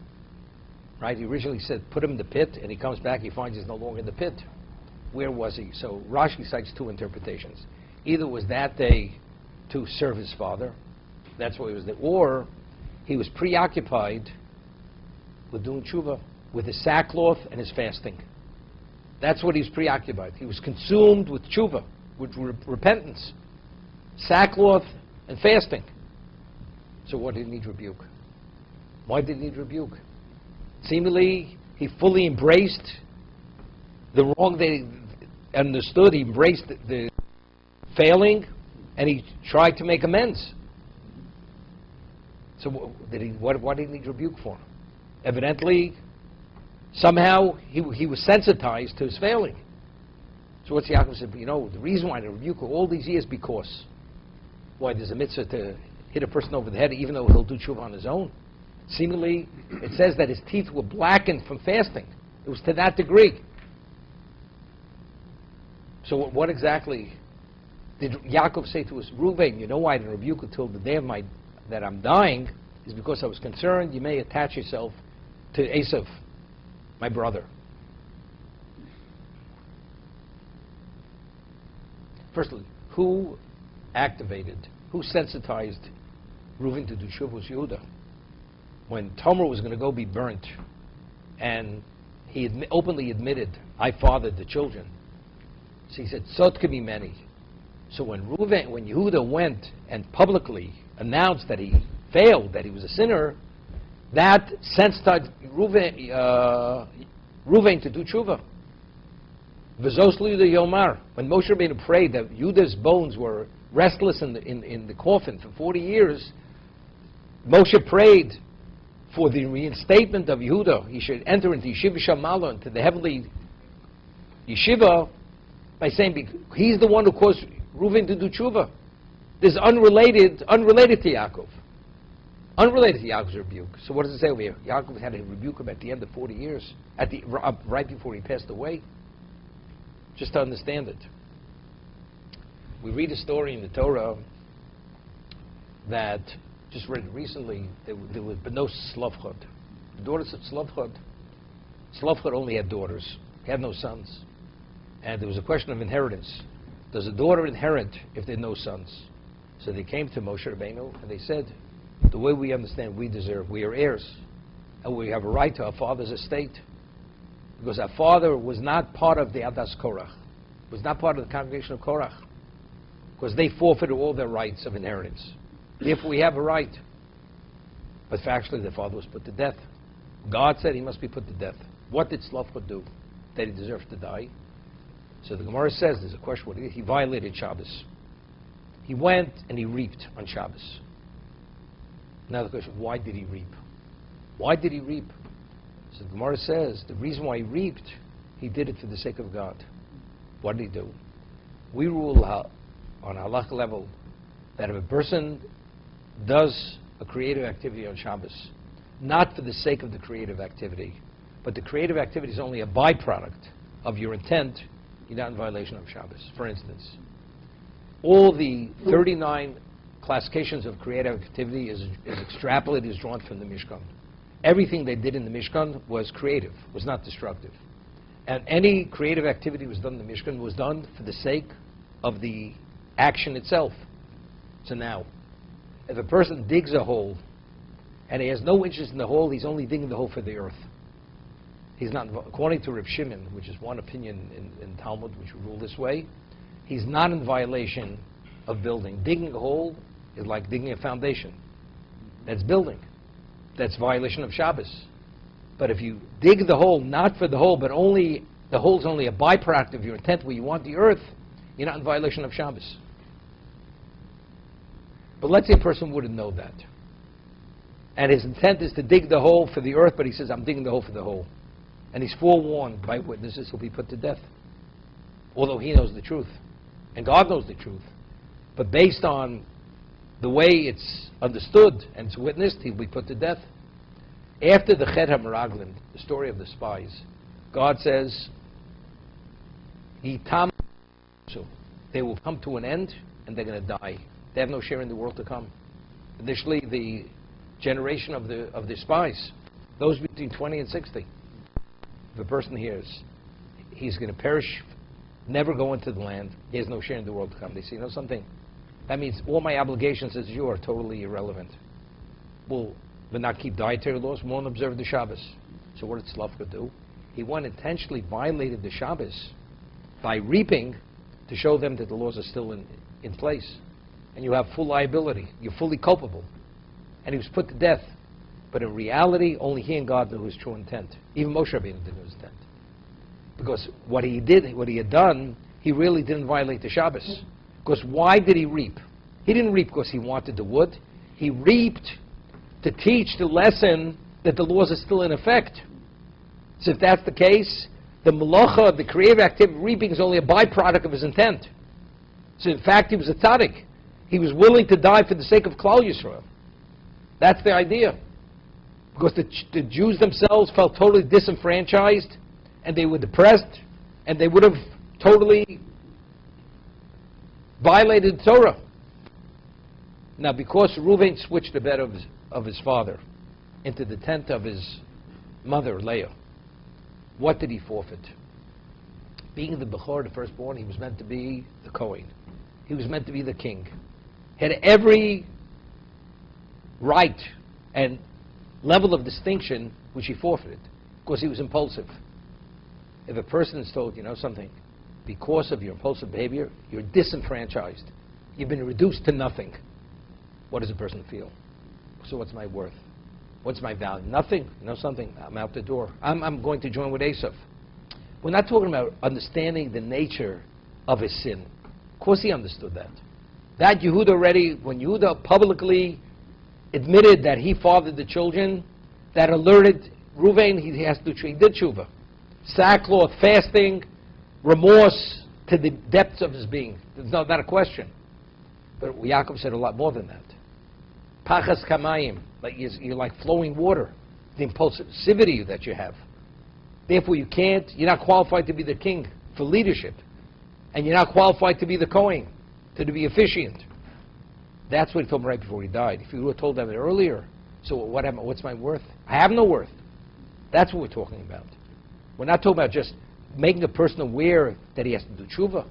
Right? He originally said, "Put him in the pit," and he comes back. He finds he's no longer in the pit. Where was he? So Rashi cites two interpretations. Either was that day to serve his father, that's why he was there, or he was preoccupied with doing tshuva, with his sackcloth and his fasting. That's what he was preoccupied. He was consumed with tshuva, with repentance, sackcloth and fasting. So what did he need rebuke? Why did he need rebuke? Seemingly, he fully embraced the wrong they understood. He embraced the failing, and he tried to make amends. So what did he need rebuke for? Evidently, somehow he was sensitized to his failing. So what's Yaakov said? The reason why I rebuke all these years, because why there's a mitzvah to hit a person over the head, even though he'll do tshuva on his own. Seemingly, it says that his teeth were blackened from fasting. It was to that degree. So what exactly did Yaakov say to us? Reuven, you know why I didn't rebuke until the day that I'm dying, is because I was concerned you may attach yourself to Esav, my brother. Firstly, who sensitized Reuven to do tshuva was Yehuda. When Tamar was going to go be burnt, and he openly admitted, I fathered the children. So he said, Sot could be many. So when Yehuda went and publicly announced that he failed, that he was a sinner, that sensitized Reuven to do tshuva. V'zos Yehuda Yomar. When Moshe Rabbeinu prayed that Yehuda's bones were restless in the coffin for 40 years, Moshe prayed for the reinstatement of Yehuda. He should enter into Yeshiva Shamala, into the heavenly yeshiva, by saying he's the one who caused Reuven to do tshuva. This is unrelated to Yaakov. Unrelated to Yaakov's rebuke. So what does it say over here? Yaakov had to rebuke him at the end of 40 years, right before he passed away. Just to understand it. We read a story in the Torah that, just read it recently, there was no Slavchot. The daughters of Slavchot only had daughters. He had no sons. And there was a question of inheritance. Does a daughter inherit if there are no sons? So they came to Moshe Rabbeinu and they said, the way we understand we deserve, we are heirs. And we have a right to our father's estate. Because our father was not part of the Adas Korach. Was not part of the congregation of Korach. Because they forfeited all their rights of inheritance. Therefore we have a right. But factually the father was put to death. God said he must be put to death. What did Slavchot do that he deserved to die? So the Gemara says, there's a question, what he did? He violated Shabbos. He went and he reaped on Shabbos. Now the question, why did he reap? Why did he reap? So the Gemara says, the reason why he reaped, he did it for the sake of God. What did he do? We rule on halakha level that if a person does a creative activity on Shabbos, not for the sake of the creative activity, but the creative activity is only a byproduct of your intent, you're not in violation of Shabbos. For instance, all the 39 classifications of creative activity is extrapolated, is drawn from the Mishkan. Everything they did in the Mishkan was creative, was not destructive. And any creative activity was done in the Mishkan was done for the sake of the action itself. So now, if a person digs a hole and he has no interest in the hole, he's only digging the hole for the earth. He's not, according to Reb Shimon, which is one opinion in Talmud, which we rule this way, he's not in violation of building. Digging a hole is like digging a foundation. That's building. That's violation of Shabbos. But if you dig the hole, not for the hole, but only, the hole's only a byproduct of your intent where you want the earth, you're not in violation of Shabbos. But let's say a person wouldn't know that. And his intent is to dig the hole for the earth, but he says, I'm digging the hole for the hole. And he's forewarned by witnesses, he'll be put to death. Although he knows the truth. And God knows the truth. But based on the way it's understood and it's witnessed, he'll be put to death. After the Chet HaMeraglim, the story of the spies, God says, they will come to an end and they're going to die. They have no share in the world to come. Initially, the generation of the spies, those between 20 and 60. If a person hears he's going to perish, never go into the land, he has no share in the world to come. They say, you know something? That means all my obligations as you are totally irrelevant. We'll not keep dietary laws, we won't observe the Shabbos. So what did Slavka do? He went intentionally violated the Shabbos by reaping to show them that the laws are still in place. And you have full liability. You're fully culpable. And he was put to death. But in reality, only he and God knew his true intent. Even Moshe Rabbeinu didn't know his intent. Because what he had done, he really didn't violate the Shabbos. Because why did he reap? He didn't reap because he wanted the wood. He reaped to teach the lesson that the laws are still in effect. So if that's the case, the malacha, the creative activity, reaping is only a byproduct of his intent. So in fact, he was a tzaddik. He was willing to die for the sake of Klal Yisrael. That's the idea. Because the Jews themselves felt totally disenfranchised, and they were depressed, and they would have totally violated Torah. Now, because Reuven switched the bed of his father into the tent of his mother, Leah, what did he forfeit? Being the Bechor, the firstborn, he was meant to be the Kohen. He was meant to be the king. He had every right and level of distinction which he forfeited because he was impulsive. If a person is told, you know something, because of your impulsive behavior, you're disenfranchised. You've been reduced to nothing. What does a person feel? So what's my worth? What's my value? Nothing. You know something? I'm out the door. I'm going to join with Esav. We're not talking about understanding the nature of his sin. Of course he understood that. That Yehuda already, when Yehuda publicly admitted that he fathered the children, that alerted Reuven, he has to he did tshuva. Sackcloth, fasting, remorse to the depths of his being. There's not a question. But Yaakov said a lot more than that. Pachas kamayim, like you're like flowing water, the impulsivity that you have. Therefore you're not qualified to be the king for leadership. And you're not qualified to be the Kohen, to be officiant. That's what he told them right before he died. If he would have told them it earlier, so what am I, what's my worth? I have no worth. That's what we're talking about. We're not talking about just making a person aware that he has to do tshuva.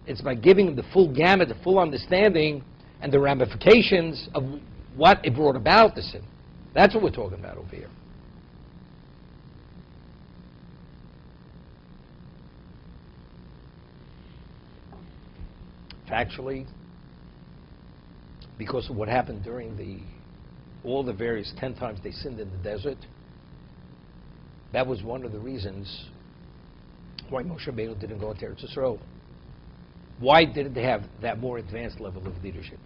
It's by giving him the full gamut, the full understanding, and the ramifications of what it brought about, the sin. That's what we're talking about over here. Factually, because of what happened during all the various 10 times they sinned in the desert, that was one of the reasons why Moshe Rabbeinu didn't go into Eretz Yisrael. Why didn't they have that more advanced level of leadership?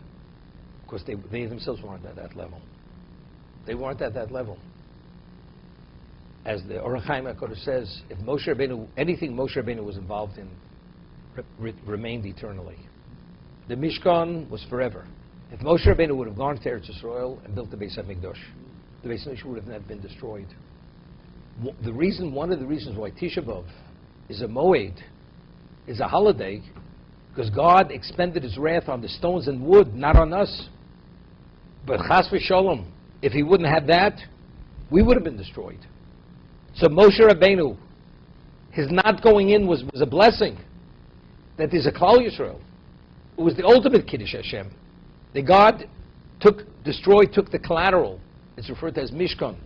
Because they themselves weren't at that level. They weren't at that level. As the Orach Chaim HaKadosh says, if Moshe Rabbeinu, anything Moshe Rabbeinu was involved in remained eternally. The Mishkan was forever. If Moshe Rabbeinu would have gone to Eretz Yisrael and built the Beis HaMikdash, the Beis HaMikdash would have never been destroyed. One of the reasons why Tisha B'Av is a moed, is a holiday, because God expended His wrath on the stones and wood, not on us. But Chas v'Sholom, if He wouldn't have that, we would have been destroyed. So Moshe Rabbeinu, his not going in was a blessing. That is a Klal Yisrael. It was the ultimate Kiddush Hashem. The God took the collateral. It's referred to as Mishkan.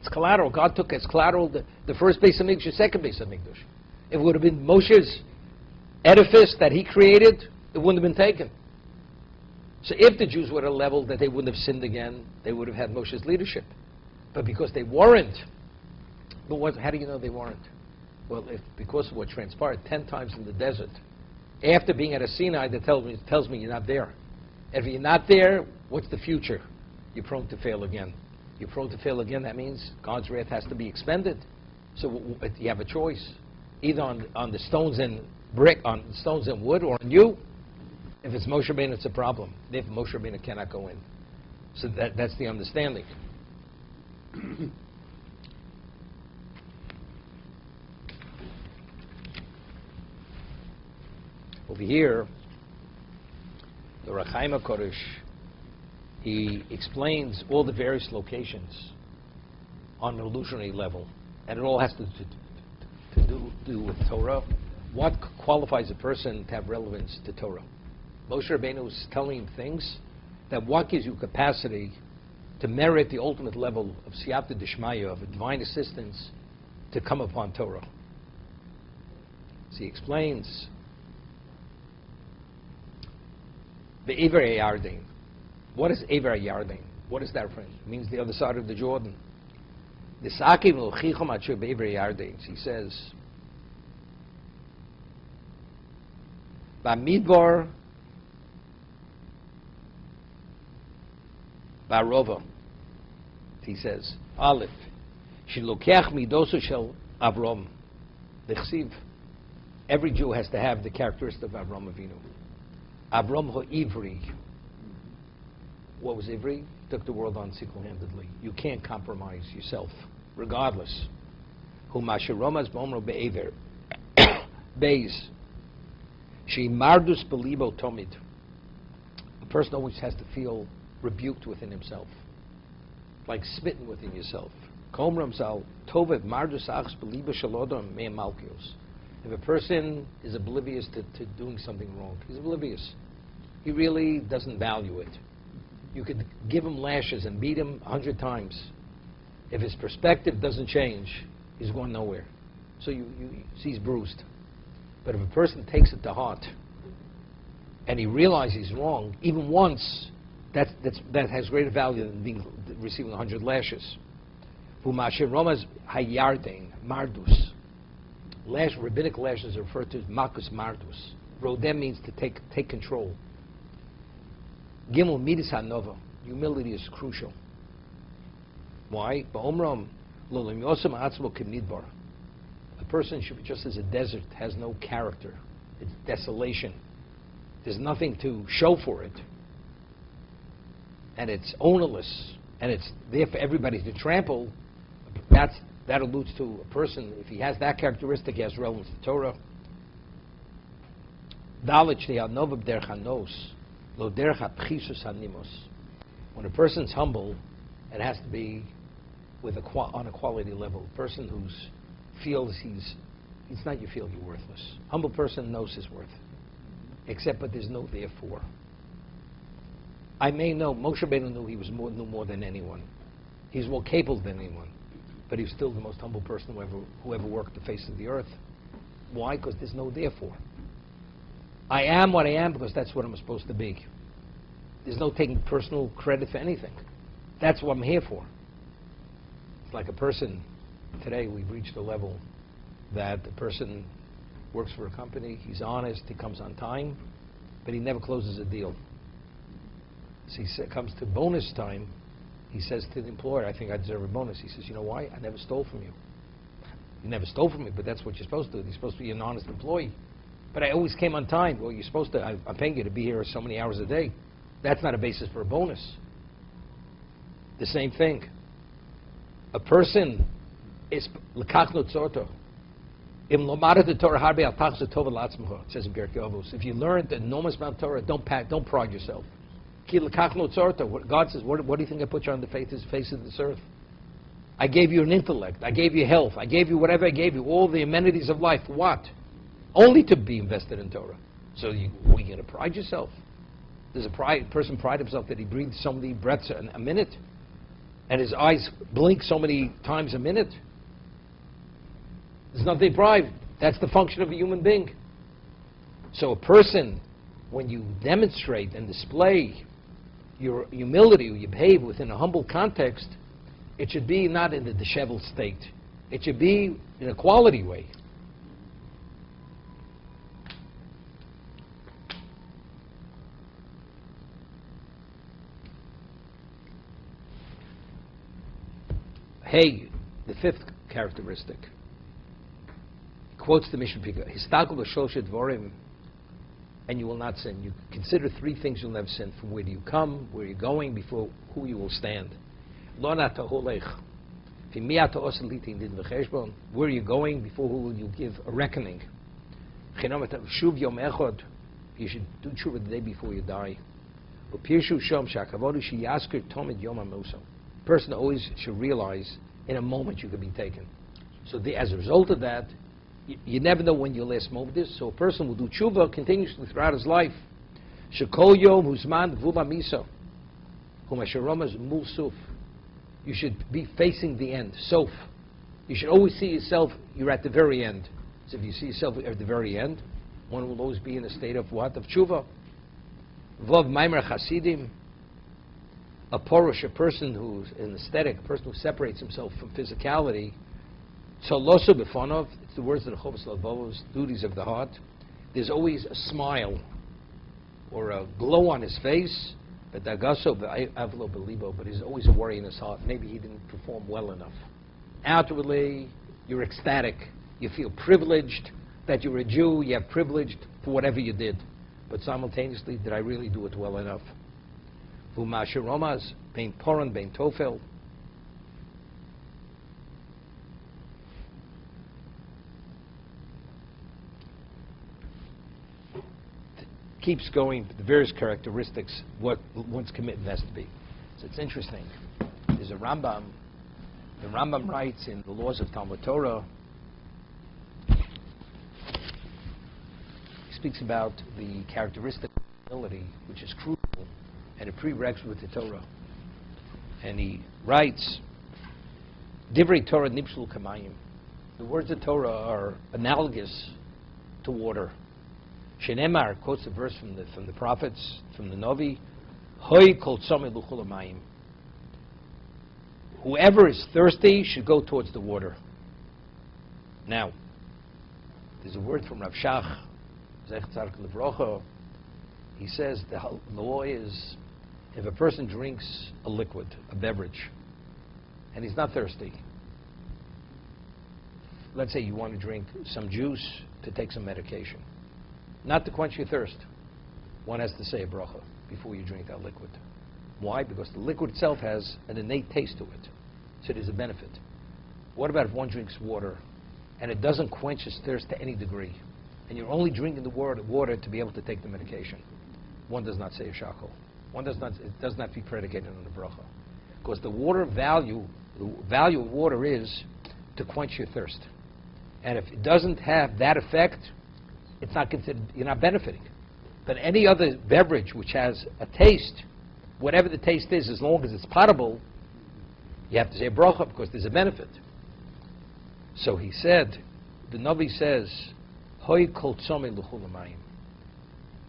It's collateral. God took as collateral the first Beis HaMikdash, the second Beis HaMikdash. If it would have been Moshe's edifice that he created, it wouldn't have been taken. So if the Jews were at a level that they wouldn't have sinned again, they would have had Moshe's leadership. But because they weren't, how do you know they weren't? Well, because of what transpired 10 times in the desert, after being at a Sinai, that tells me you're not there. If you're not there, what's the future? You're prone to fail again. You're prone to fail again. That means God's wrath has to be expended. So you have a choice, either on the stones and on stones and wood, or on you. If it's Moshe Rabbeinu, it's a problem. If Moshe Rabbeinu cannot go in, so that's the understanding. Over here, the Orach Chaim HaKadosh, he explains all the various locations on an illusionary level, and it all has to do with Torah. What qualifies a person to have relevance to Torah? Moshe Rabbeinu is telling him things that what gives you capacity to merit the ultimate level of siyata d'shmaya, of divine assistance, to come upon Torah. So he explains the Ever Yarden. What is Ever Yarden? What is that, friend? It means the other side of the Jordan. The Sakim L'chichom Acher Be'Ever Yarden. He says, Bamidbar Barova. He says, Aleph, Shilokech Midosu Shel Avram. L'chsiv. Every Jew has to have the characteristic of Avram Avinu. Avram Ha'ivri. What was Ivri? He took the world on single-handedly. You can't compromise yourself, regardless. Humashiromas Bomro Be'ever. Beis. She Mardus Belibo Tomid. A person always has to feel rebuked within himself, like smitten within yourself. Komram Zal Tovet Mardus Achs Belibo Shalodom Me Malkios. If a person is oblivious to doing something wrong, he's oblivious. He really doesn't value it. You could give him lashes and beat him 100 times. If his perspective doesn't change, he's going nowhere. So you see he's bruised. But if a person takes it to heart and he realizes he's wrong, even once, that has greater value than receiving 100 lashes. Humashir Romas Hayardein Mardus. Rabbinic lashes are referred to as Makus Mardus. Rodem means to take control. Gimel Midis HaNova. Humility is crucial. Why? Ba'omram Lolim Yosem Atzmo Kimnidbar. A person should be just as a desert, has no character. It's desolation. There's nothing to show for it. And it's ownerless. And it's there for everybody to trample. That alludes to a person, if he has that characteristic, he has relevance to Torah. Dalit Shnei Novab Der Chanos. Lo derech hapchisus hanimos. When a person's humble, it has to be with on a quality level. A person who feels it's not you feel you're worthless. Humble person knows his worth. Except, but there's no therefore. I may know, Moshe Rabbeinu knew he knew more than anyone. He's more capable than anyone. But he's still the most humble person who ever walked the face of the earth. Why? Because there's no therefore. I am what I am because that's what I'm supposed to be. There's no taking personal credit for anything. That's what I'm here for. It's like a person, today we've reached a level that the person works for a company, he's honest, he comes on time, but he never closes a deal. So he comes to bonus time, he says to the employer, I think I deserve a bonus. He says, you know why? I never stole from you. You never stole from me, but that's what you're supposed to do. You're supposed to be an honest employee. But I always came on time. Well, you're supposed to, I'm paying you to be here so many hours a day. That's not a basis for a bonus. The same thing. A person is l'kach notzorto. Im lomad the Torah harbe al tachas tova latzmecha. It says in Pirkei Avos. If you learn the enormous amount of Torah, don't pride yourself. Ki l'kach notzorto. God says, what do you think I put you on the face of this earth? I gave you an intellect. I gave you health. I gave you whatever I gave you. All the amenities of life. What? Only to be invested in Torah. So are you going to pride yourself? Does a person pride himself that he breathes so many breaths a minute? And his eyes blink so many times a minute? There's nothing to pride. That's the function of a human being. So a person, when you demonstrate and display your humility, or you behave within a humble context, it should be not in the disheveled state. It should be in a quality way. Hey, the fifth characteristic. He quotes the Mishnah Pika. Histakel b'shlosh dvorim, and you will not sin. You consider three things you'll never sin. From where do you come, where you're going, before who you will stand. Lo nata holech. Where are you going, before who will you give a reckoning. Shuv yom echad. You should do tshuva the day before you die. Upirshu shom shakavodu sheyasker tomid yom hamuso. Person always should realize in a moment you could be taken. So as a result of that, you never know when your last moment is. So a person will do tshuva continuously throughout his life. Shekol yom huzman vula miso. Humasharomas mul suf. You should be facing the end. Sof. You should always see yourself, you're at the very end. So if you see yourself at the very end, one will always be in a state of what? Of tshuva. Vov maimer chasidim. A porush, a person who's an aesthetic, a person who separates himself from physicality. Tzolosu b'fonov, it's the words of the Chovos Levovos, duties of the heart. There's always a smile or a glow on his face, but dagaso b'avlo b'libo, but there's always a worry in his heart. Maybe he didn't perform well enough. Outwardly, you're ecstatic. You feel privileged that you're a Jew. You have privilege for whatever you did. But simultaneously, did I really do it well enough? V'mashiromas, bein poron, bein tofel. Keeps going, the various characteristics, what one's commitment has to be. So it's interesting. There's a Rambam. The Rambam writes in the laws of Talmud Torah, he speaks about the characteristic of humility, which is crucial and a prerequisite with the Torah. And he writes, Divrei Torah nipshul kamayim. The words of Torah are analogous to water. Shenemar quotes a verse from the prophets, from the Novi, Hoi kol tzomeh l'chul hamayim. Whoever is thirsty should go towards the water. Now, there's a word from Rav Shach, Zech Tzaddik Livrocha. He says the law is, if a person drinks a liquid, a beverage, and he's not thirsty, let's say you want to drink some juice to take some medication, not to quench your thirst, one has to say a bracha before you drink that liquid. Why? Because the liquid itself has an innate taste to it, so there's a benefit. What about if one drinks water and it doesn't quench his thirst to any degree, and you're only drinking the water to be able to take the medication? one does not say a shakol. One does not, it does not be predicated on the bracha. Because the value of water is to quench your thirst. And if it doesn't have that effect, it's not considered, you're not benefiting. But any other beverage which has a taste, whatever the taste is, as long as it's potable, you have to say a bracha because there's a benefit. So he said, the Navi says, Hoi kol tzomei l'chul hamayim.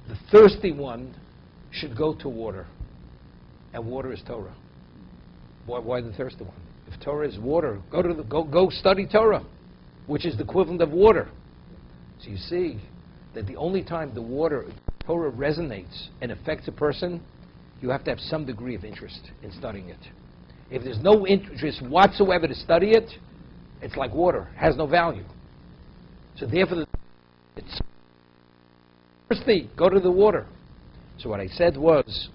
The thirsty one should go to water, and water is Torah. Why the thirsty one? If Torah is water, go study Torah, which is the equivalent of water. So you see that the only time Torah resonates and affects a person, you have to have some degree of interest in studying it. If there's no interest whatsoever to study it, it's like water, it has no value. So therefore, it's thirsty, go to the water. So what I said was,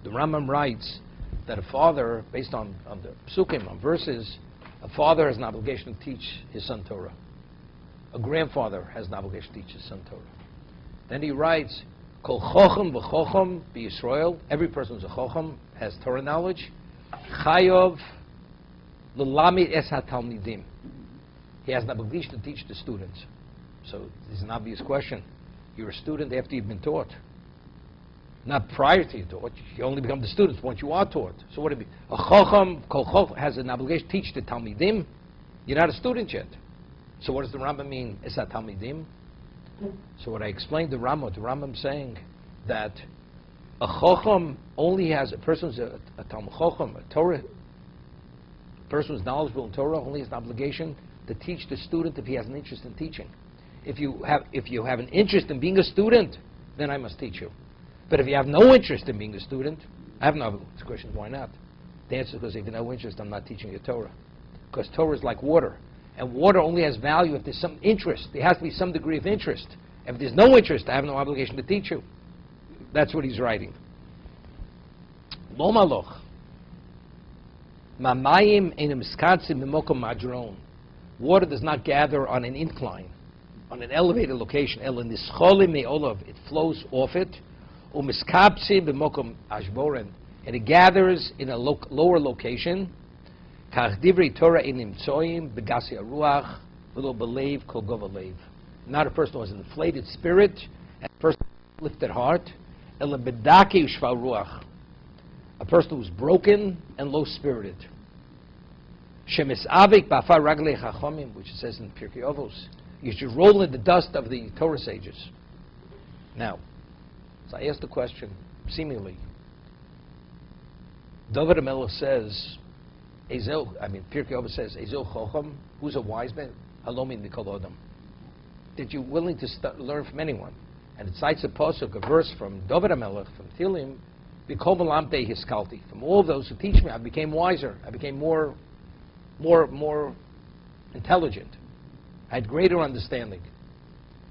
the Rambam writes that a father, based on the psukim, on verses, a father has an obligation to teach his son Torah. A grandfather has an obligation to teach his son Torah. Then he writes, Kol chochem v'chochem b'Yisrael, every person who's a chochem has Torah knowledge, chayov l'lamid es hatalmidim. He has an obligation to teach the students. So this is an obvious question. You're a student after you've been taught. Not prior to you taught. You only become the students once you are taught. So what do you mean? A chochem, kol chochem, has an obligation to teach the talmidim. You're not a student yet. So what does the Rambam mean? Es hatalmidim. So what I explained to Rambam saying that a chochem only has, a person who's a talmid chochem, a Torah, a person who's knowledgeable in Torah only has an obligation to teach the student if he has an interest in teaching. If you have an interest in being a student, then I must teach you. But if you have no interest in being a student, I have no question, why not? The answer is because if you have no interest, I'm not teaching you Torah. Because Torah is like water. And water only has value if there's some interest. There has to be some degree of interest. If there's no interest, I have no obligation to teach you. That's what he's writing. Lo maloch. Mamayim einem skatsim b'mokom madron. Water does not gather on an incline, on an elevated location. El nischolim me'olav. It flows off it. Umiskapsim b'mokom ashboren. And it gathers in a lower location. Kach divrei Torah inim tzoyim b'gasi aruach v'lo b'leiv kol gova leiv. Not a person who has an inflated spirit, and a person who has lifted heart. Ela b'daki u'shval ruach. A person who's broken and low-spirited. Shemisavik b'afar raglei chachomim, which it says in Pirkei Avos. You should roll in the dust of the Torah sages. Now, so I asked the question, seemingly, David HaMelech says, Pirkei Avos says, Ezel Chocham, who's a wise man? Halomi Nikol Adam. That you're willing to learn from anyone. And it cites a pasuk, a verse from David HaMelech, from Tehillim, B'kol Melamtei Hiskalti. From all those who teach me, I became wiser. I became more intelligent. I had greater understanding.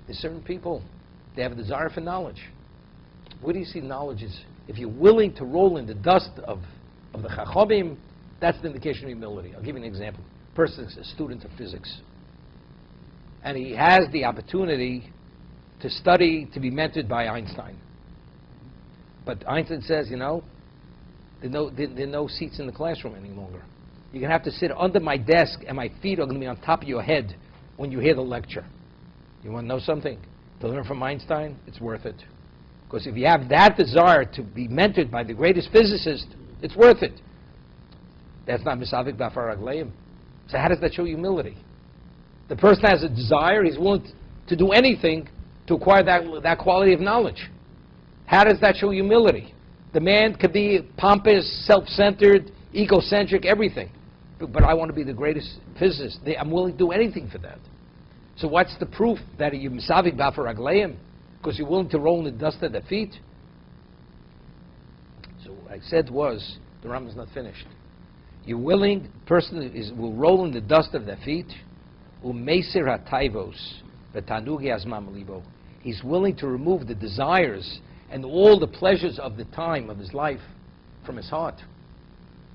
There's certain people, they have a desire for knowledge. Where do you see knowledge is? If you're willing to roll in the dust of the Chachomim, that's the indication of humility. I'll give you an example. A person is a student of physics. And he has the opportunity to study, to be mentored by Einstein. But Einstein says, there are no seats in the classroom any longer. You're going to have to sit under my desk, and my feet are going to be on top of your head when you hear the lecture. You want to know something? To learn from Einstein, it's worth it. Because if you have that desire to be mentored by the greatest physicist, it's worth it. That's not misavik b'afar ragleim. So how does that show humility? The person has a desire, he's willing to do anything to acquire that quality of knowledge. How does that show humility? The man could be pompous, self-centered, egocentric, everything. But I want to be the greatest physicist. I'm willing to do anything for that. So what's the proof that you're misavik b'afar ragleim? Because you're willing to roll in the dust at their feet? So what I said was, the Rambam is not finished. You're willing, the person will roll in the dust of their feet, u'meisir ha'taivos, v'tanugi azmam libo. He's willing to remove the desires and all the pleasures of the time of his life from his heart.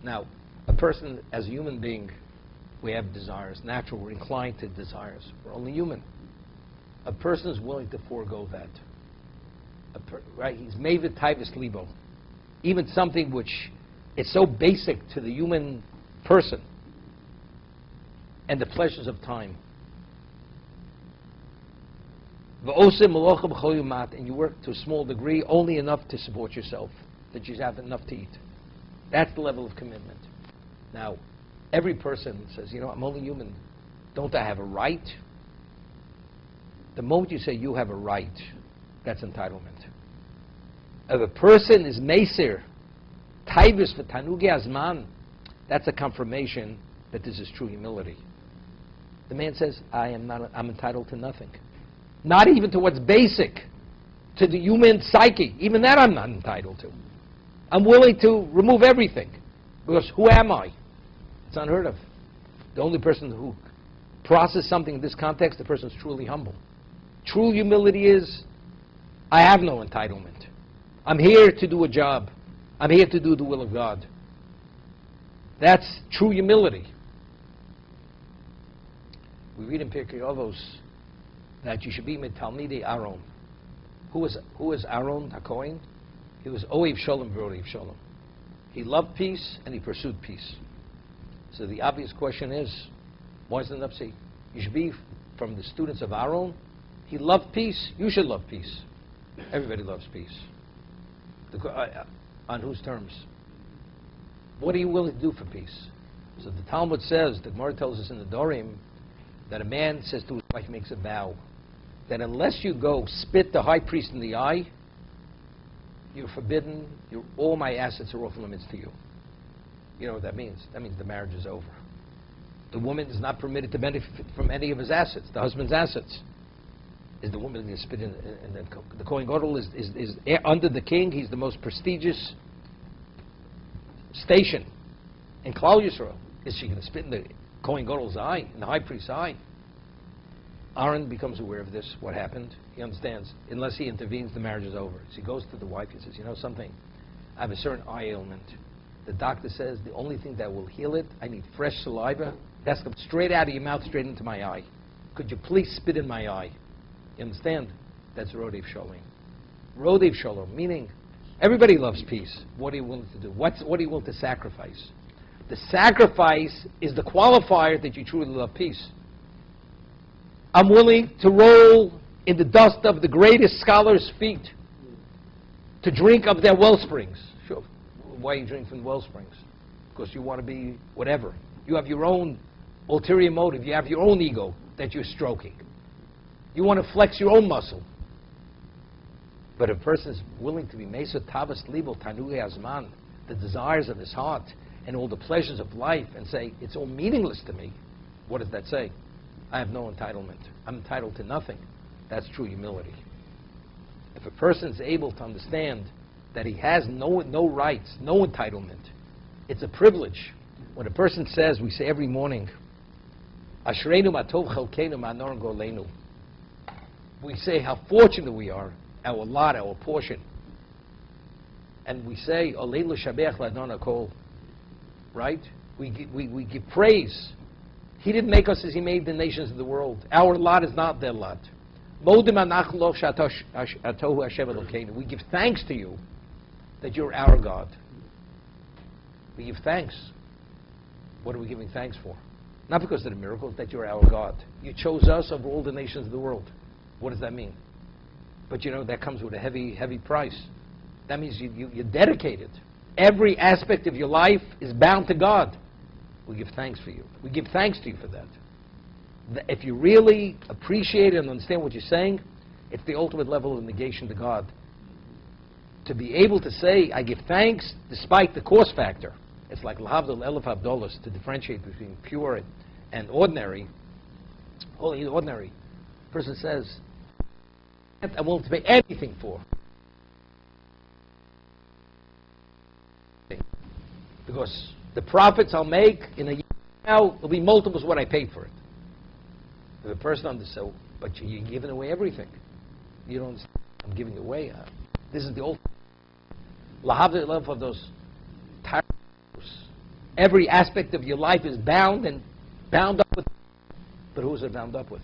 Now, a person, as a human being, we have desires. Natural, we're inclined to desires. We're only human. A person is willing to forego that. right? He's Mavid Taivus Libo. Even something which is so basic to the human person and the pleasures of time. And you work to a small degree, only enough to support yourself, that you have enough to eat. That's the level of commitment. Now, every person says, I'm only human. Don't I have a right? The moment you say you have a right, that's entitlement. If a person is meser, taivus v'tanugi azman, that's a confirmation that this is true humility. The man says, I'm entitled to nothing. Not even to what's basic to the human psyche. Even that I'm not entitled to. I'm willing to remove everything. Because who am I? It's unheard of. The only person who processes something in this context, the person is truly humble. True humility is, I have no entitlement. I'm here to do a job. I'm here to do the will of God. That's true humility. We read in Pirkei Avos that you should be mit Talmidei Aaron. Who was Aaron HaKohen? He was Oev Shalom v'Orev Shalom. He loved peace and he pursued peace. So the obvious question is, why is it enough? Say, you should be from the students of Aaron. He loved peace. You should love peace. Everybody loves peace. On whose terms? What are you willing to do for peace? So the Talmud says, the Gemara tells us in the Dorim, that a man says to his wife, makes a vow, that unless you go spit the high priest in the eye, you're forbidden, all my assets are off limits to you. You know what that means? That means the marriage is over. The woman is not permitted to benefit from any of his assets, the husband's assets. Is the woman going to spit in the Kohen Gadol is under the king, he's the most prestigious station in Klal Yisrael. Is she going to spit in the Kohen Gadol's eye, in the high priest's eye? Aaron becomes aware of this, what happened. He understands. Unless he intervenes, the marriage is over. So he goes to the wife, he says, something, I have a certain eye ailment. The doctor says the only thing that will heal it, I need fresh saliva. That's come straight out of your mouth, straight into my eye. Could you please spit in my eye? You understand? That's Rodev Shalom. Rodev Shalom, meaning everybody loves peace. What are you willing to do? What are you willing to sacrifice? The sacrifice is the qualifier that you truly love peace. I'm willing to roll in the dust of the greatest scholars' feet to drink of their well springs. Sure. Why are you drinking from the well springs? Because you want to be whatever. You have your own ulterior motive. You have your own ego that you're stroking. You want to flex your own muscle. But if a person is willing to be Mesa Tavas Libo Tanuge Azman, the desires of his heart and all the pleasures of life, and say, it's all meaningless to me, what does that say? I have no entitlement. I'm entitled to nothing. That's true humility. If a person is able to understand that he has no rights, no entitlement, it's a privilege. When a person says, we say every morning, Ashreinu matov chalkeinu ma'anor golenu. We say how fortunate we are, our lot, our portion. And we say, Oleilu shabeach ladon hakol. Right? We give praise. He didn't make us as he made the nations of the world. Our lot is not their lot. We give thanks to you that you're our God. We give thanks. What are we giving thanks for? Not because of the miracles, that you're our God. You chose us over all the nations of the world. What does that mean? But that comes with a heavy, heavy price. That means you're dedicated. Every aspect of your life is bound to God. We give thanks for you. We give thanks to you for that. If you really appreciate and understand what you're saying, it's the ultimate level of negation to God. To be able to say, I give thanks despite the cost factor. It's like L'havdol Elef Havdolos, to differentiate between pure and ordinary. Only ordinary. A person says, I'm willing to pay anything for. Because the profits I'll make in a year now will be multiples of what I paid for it. If a person understands, but you're giving away everything. You don't understand. I'm giving away. This is the old. L'havdol Elef of those. Every aspect of your life is bound up with. But who is it bound up with?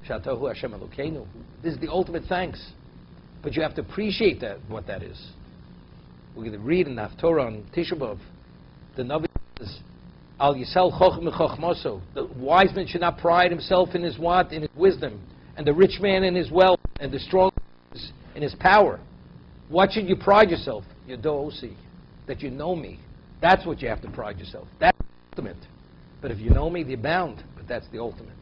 Shatohu Hashem Elokeinu. This is the ultimate thanks. But you have to appreciate that, what that is. We're going to read in the Haftorah on Tisha B'Av. The Navi says, Al Yisrael Chochmah Chochmoso. The wise man should not pride himself in his what? In his wisdom. And the rich man in his wealth. And the strong in his power. What should you pride yourself? Yodosi. That you know me. That's what you have to pride yourself. That's the ultimate. But if you know me, you're bound. But that's the ultimate.